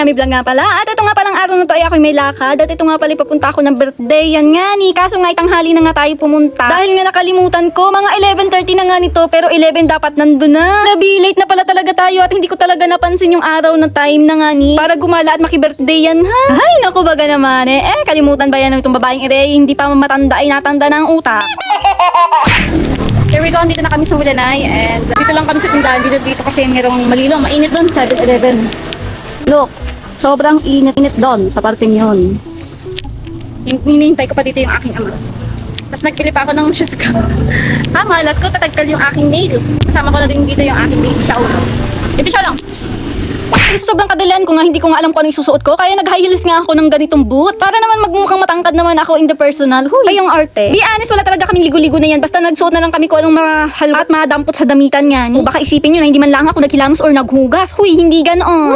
Yummy Vlog nga pala. At ito nga palang araw na to ay ako'y may lakad. At ito nga pala papunta ako ng birthday. Yan nga ni. Kaso nga itanghali na nga tayo pumunta. Dahil nga nakalimutan ko. Mga 11:30 na nga nito. Pero 11 dapat nandun na. Nabi, late na pala talaga tayo. At hindi ko talaga napansin yung araw na time na nga ni. Para gumala at maki-birthday yan ha. Ay naku baga naman eh. Kalimutan ba yan ng itong babaeng ire. Hindi pa matanda ay natanda na ang utak. Here we go, dito na kami sa Mulanay and dito lang kami sa tindahan dito kasi mayroong malilong, mainit doon sa 7-Eleven. Look, sobrang init doon sa parting yun. Hinihintay ko pa dito yung aking ama. Tapos nagpili pa ako ng shoes ko. Malas ko, tatagkal yung aking nail. Kasama ko na din dito yung aking baby shower. Baby shower lang! Kasi sobrang kadalaan ko nga, hindi ko nga alam kung ano yung susuot ko. Kaya nag-high heels nga ako ng ganitong boot. Para naman magmukhang matangkad naman ako in the personal. Huy, ay yung arte. Be honest, wala talaga kaming ligo-ligo na yan. Basta nagsuot na lang kami kung anong mahalwa at madampot sa damitan nga. O baka isipin nyo na hindi man lang ako naghilamos or naghugas. Huy, hindi ganoon.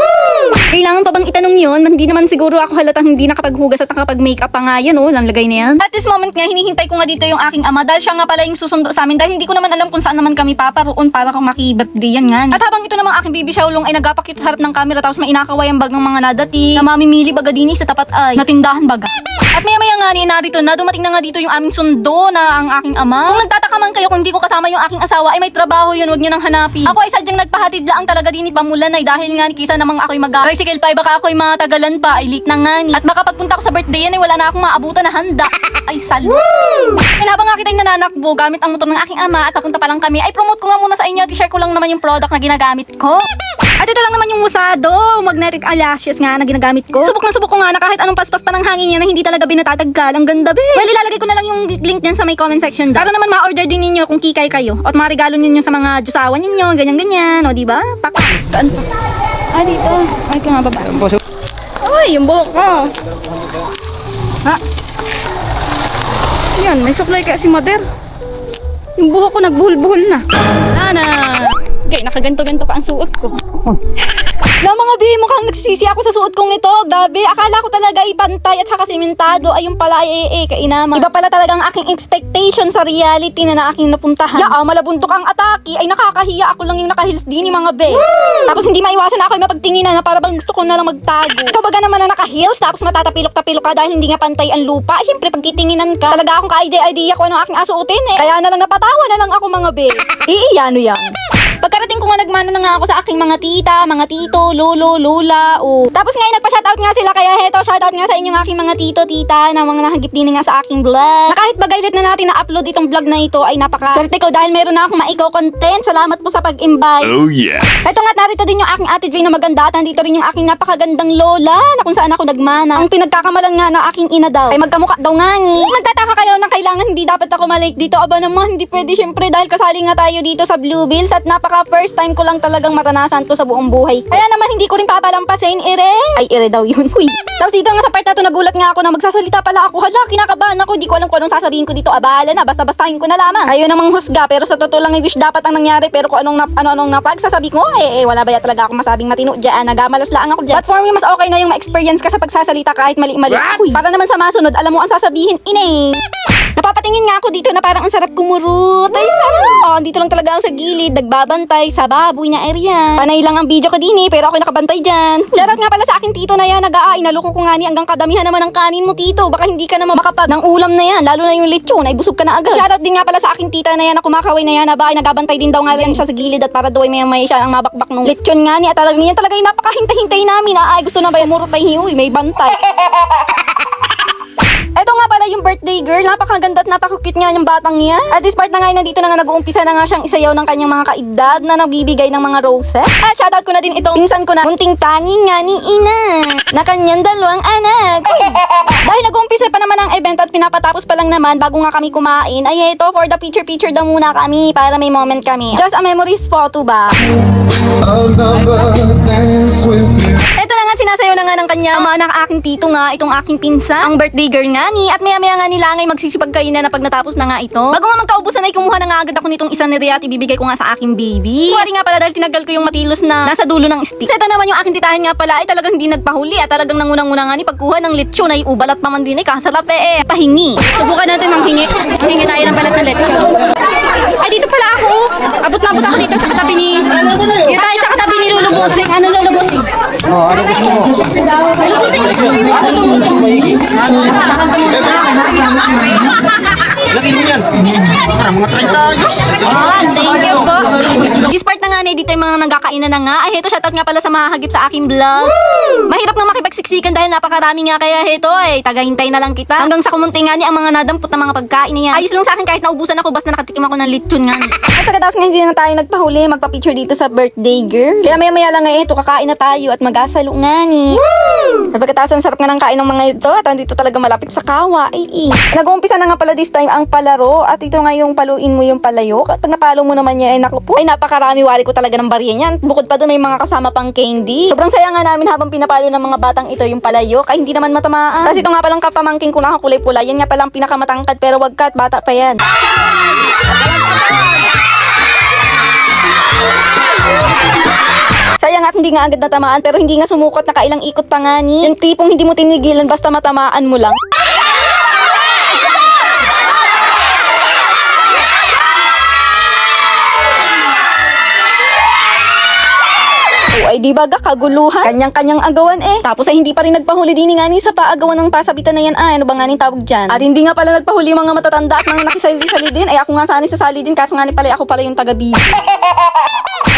Kailangan pa bang itanong yun? Hindi naman siguro ako halatang hindi nakapaghugas at nakapag-makeup pa nga yan. O, lang lagay na yan. At this moment nga, hinihintay ko nga dito yung aking ama. Dahil siya nga pala yung susundo sa amin. Dahil hindi ko naman alam kung saan naman kami paparoon para kung maki-birthday yan nga. At habang ito namang aking baby Xiaolong ay nagapakit sa harap ng camera tapos may inakaway ang bag ng mga nadati na mamimili baga dini sa tapat ay natindahan baga. At maya nga ni narito na dumating na nga dito yung aming sundo na ang aking ama. Kung nagtataka man kayo kung hindi ko kasama yung aking asawa ay may trabaho yun, wag niyo nang hanapin. Ako ay sadyang nagpahatid lang talaga dini pamulan ay dahil nga ni kisa namang ako'y tricycle pa ay baka ako'y matagalan pa ay late na nga ni. At baka pagpunta ko sa birthday yan ay wala na akong maabutan na handa. Ay salud. Dahil habang nga kita'y nananakbo gamit ang motor ng aking ama at papunta pa lang kami ay promote ko nga muna sa inyo at i-share ko lang naman yung product na ginagamit ko. At ito lang naman yung Musado magnetic eyelashes nga na ginagamit ko. Subok na subok ko nga na kahit anong paspas pa ng hangin niya na hindi talaga binatatagkal. Ang ganda be. Well, ilalagay ko na lang yung link dyan sa may comment section daw. Para naman ma-order din ninyo kung kikay kayo. At mga regalo ninyo sa mga Diyosawan ninyo. Ganyan-ganyan. O diba? Pak. Saan pa? Ah, dito. Ay, ito nga baba. Ay, yung buhok ko. Ha? Yan, may supply kaya si Mother. Yung buhok ko nagbuhol-buhol na. Ana. Okay, nakaganto-ganto pa ang suot ko. Na mga bi, mukhang nagsisisi ako sa suot kong ito. Grabe, akala ko talaga ipantay at saka simentado. Ayun pala ay kainaman. Iba pala talaga ang aking expectation sa reality na aking napuntahan. Malabuntok ang atake. Ay nakakahiya, ako lang yung nakahils din ni mga be. Tapos hindi maiwasan ako ay mapagtinginan na para bang gusto ko na lang magtago. Ikaw baga naman na nakahils tapos matatapilok-tapilok ka dahil hindi nga pantay ang lupa. Siyempre pag titinginan ka, talaga akong ka-idea ko ano aking asuotin eh. Kaya na lang napatawa na lang ako mga be. Iiyano yan. Pagkarating ko nga nagmano na nga ako sa aking mga tita, mga tito, lolo, lola, Tapos ngayon nagpa-shoutout nga sila kaya heto, shoutout nga sa inyong aking mga tito, tita, na mga nahagip din nga sa aking vlog. Na kahit bagaylit na natin na-upload itong vlog na ito ay napaka-swerte ko dahil meron na akong maiko-content. Salamat po sa pag-invite. Oh yeah. Ito nga narito din yung aking ate Jane na maganda at nandito rin yung aking napakagandang lola na kung saan ako nagmana. Ang pinagkakamalan nga ng aking ina daw ay magkamukha daw nga ni. Kung nagtataka kayo na kailangan hindi dapat ako malike dito, aba naman hindi pwede syempre dahil kasali nga tayo dito sa Blue Bills at first time ko lang talagang maranasan to sa buong buhay. Kaya naman hindi ko rin papalampasin, Ay, daw yun. Huy. Tapos dito nga sa part na to, nagulat nga ako na magsasalita pala ako. Hala, kinakabahan ako. Hindi ko alam kung anong sasabihin ko dito. Abala na, basta-bastahin ko na lamang. Kayo namang husga, pero sa totoo lang ay wish dapat ang nangyari. Pero kung anong napagsasabi ko, wala ba ya talaga ako masabing matino dyan. Nagamalas lang ako dyan. But for me, mas okay na yung ma-experience ka sa pagsasalita kahit mali-mali. Huy. Para naman sa masunod, alam mo ang sasabihin, Napapatingin nga ako dito na parang ang sarap kumurut. Ay, sarap. Dito lang talaga ako sa gilid, nagbabantay sa baboy na area. Panay lang ang video ko din pero ako'y nakabantay dyan. Shoutout nga pala sa aking tito na yan, inaloko ko nga ni hanggang kadamihan naman ng kanin mo, tito. Baka hindi ka naman makapag ng ulam na yan, lalo na yung lechon, ay busog ka na agad. Shoutout din nga pala sa aking tita na yan na kumakaway na yan, ay nagabantay din daw nga lang siya sa gilid at para daw ay may siya ang mabakbak nung lechon nga ni at talagang yan talaga yung napakahintay-hintay namin. Ay, gusto na ba yung murutay hiyoy, may bantay. Eto nga pala yung birthday girl, napakaganda at napaka-cute nga yung batang yan. At this part na nga nandito na nga nag-uumpisa na nga siyang isayaw ng kanyang mga kaedad na nagbibigay ng mga roses. At shoutout ko na din itong pinsan ko na munting tanging nga ni ina na kanyang dalawang anak. Dahil nag-uumpisa pa naman ang event at pinapatapos pa lang naman bago nga kami kumain, ay ito for the picture daw muna kami para may moment kami. Just a memories photo ba? Ito na nga sinasayaw na nga ng kanya mga anak aking tito nga, itong aking pinsan, ang birthday girl nga ni at maya nga nila ngay magsisipagkainan na pag natapos na nga ito. Bago nga magkaubusan ay kumuha na nga agad ako nitong isa ni Ria at ibibigay ko nga sa aking baby. Kuwari nga pala dahil tinagal ko yung matilos na nasa dulo ng stick. Ito naman yung aking titahan nga pala ay talagang hindi nagpahuli at talagang nangunang-una nga ni pagkuha ng lechon ay ubalat pa man din ay kasarap pahingi. Subukan natin manghingi. Manghingi tayo ng balat ng lechon. Ay dito pala ako. Abot na abot ako dito sa katabi ni. Dito tayo sa katabi ni lulubusin? Ano lulubusin? Ano gusto mo? Lulubusin ko yung Lagyan mo yan. Parang mga 30 ayos. Thank you po. This part na nga na dito yung mga nagkakainan na nga. Ay, heto, shoutout nga pala sa mga hagip sa aking vlog. Mahirap nga makipagsiksikan dahil napakarami nga kaya heto ay tagahintay na lang kita. Hanggang sa kumunti nga ni ang mga nadampot na mga pagkain niya. Ayos lang sa akin kahit naubusan ako basta nakatikim ako ng lechon nga ni. At pagkatapos nga hindi na tayo nagpahuli, magpa-picture dito sa birthday girl. Kaya maya lang nga ito, kakain na tayo at magasalo nga ni. At pagkatapos ang sarap nga ng kain ng mga ito at andito talaga malapit sa kawa. Nag-uumpisa na nga pala this time ang palaro at ito nga yung paluin mo yung palayok. At pag napalo mo naman yan ay naku po, ay napakarami wari ko talaga ng barya niyan. Bukod pa doon may mga kasama pang candy. Sobrang saya nga namin habang pinapalo ng mga batang ito yung palayok ay hindi naman matamaan. Tapos ito nga palang kapamangking ko nakakulay pula. Yan nga palang pinakamatangkad pero wag ka at bata pa yan. Sayang at hindi nga agad natamaan pero hindi nga sumukot, nakailang ikot pa nga ni. Yung tipong hindi mo tinigilan basta matamaan mo lang. Ay di ba kaguluhan? Kanyang-kanyang agawan eh. Tapos ay hindi pa rin nagpahuli din nga ni sa paagawan ng pasabitan na yan. Ano ba nga ni tawag dyan? At hindi nga pala nagpahuli mga matatanda at mga nakisali-sali din. Ay ako nga sana sasali din kaso nga ni pala ako pala yung taga-busy.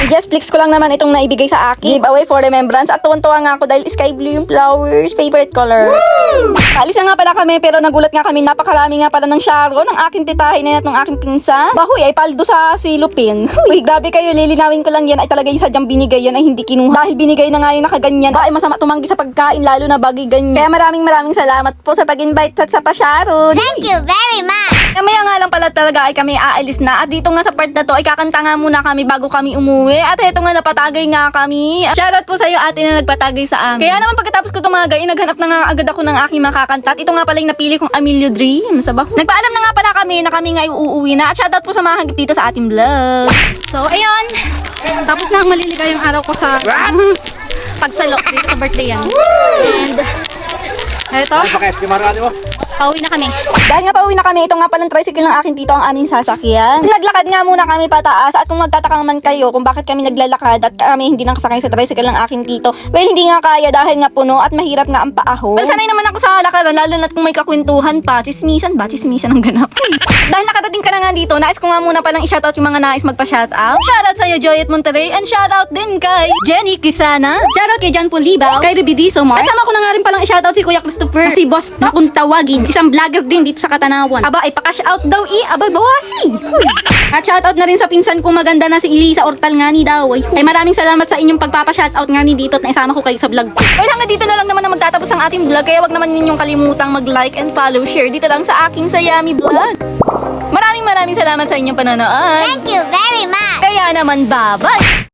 Yes, flex ko lang naman itong naibigay sa akin. Giveaway for remembrance. At tuwan-tuwa nga ako dahil sky blue yung flowers. Favorite color. Alis na nga pala kami pero nagulat nga kami. Napakarami nga pala ng Sharon. Ng aking titahin na ng aking pinsan. Bahoy ay paldo sa silupin. Uy, grabe kayo. Lilinawin ko lang yan. Ay talaga yung sadyang binigay yan ay hindi kinuha. Dahil binigay na nga yung nakaganyan. Ay masama tumanggi sa pagkain lalo na bagay ganyan. Kaya maraming salamat po sa pag-invite at sa pa-Sharon. Thank you very much. Kamaya nga lang pala talaga ay kami aalis na. At dito nga sa part na to ay kakanta nga muna kami bago kami umuwi. At eto nga napatagay nga kami. Shoutout po sa iyo ate na nagpatagay sa amin. Kaya naman pagkatapos ko tumagay, naghanap na nga agad ako ng aking makakanta. At ito nga pala yung napili kong Emilio Dreams. Nagpaalam na nga pala kami na kami nga uuwi na. At shoutout po sa mga hagip dito sa ating vlog. So ayun. Tapos na ang maliligayang araw ko sa pagsalok dito sa birthday yan. And eto. Pauwi na kami. Dahil nga pauwi na kami, ito nga palang tricycle ng aking tito ang aming sasakyan. Naglakad nga muna kami pataas at kung magtatakang man kayo kung bakit kami naglalakad at kami hindi nakasakay sa tricycle ng aking tito, well, hindi nga kaya dahil nga puno at mahirap nga ang paahon. Well, sanay naman ako sa lakaran, lalo na kung may kakwentuhan pa, chismisan ang ganap. Dahil nakadating ka na nga dito, nais ko nga muna palang i-shoutout yung mga nais magpa-shoutout. Shoutout sa'yo, Joyet Monterrey, and shoutout din kay Jenny Quisana. Shoutout kay John Pulibaw, kay Rebidiso Mar. At sama ko na nga rin palang i-shoutout si Kuya Christopher, si Boss na kung tawagin. Isang vlogger din dito sa Katanawan. Aba, ay paka-shout daw aba, bawasi. At shoutout na rin sa pinsan kong maganda na si Elisa Ortal nga ni daw. Ay maraming salamat sa inyong pagpapa-shoutout nga ni dito at naisama ko kayo sa vlog ko. Well, hanggang dito na lang naman na magtatapos ang ating vlog. Kaya wag naman ninyong kalimutang mag-like and follow, share dito lang sa aking Sayami Vlog. Maraming salamat sa inyong panonood. Thank you very much. Kaya naman, bye-bye!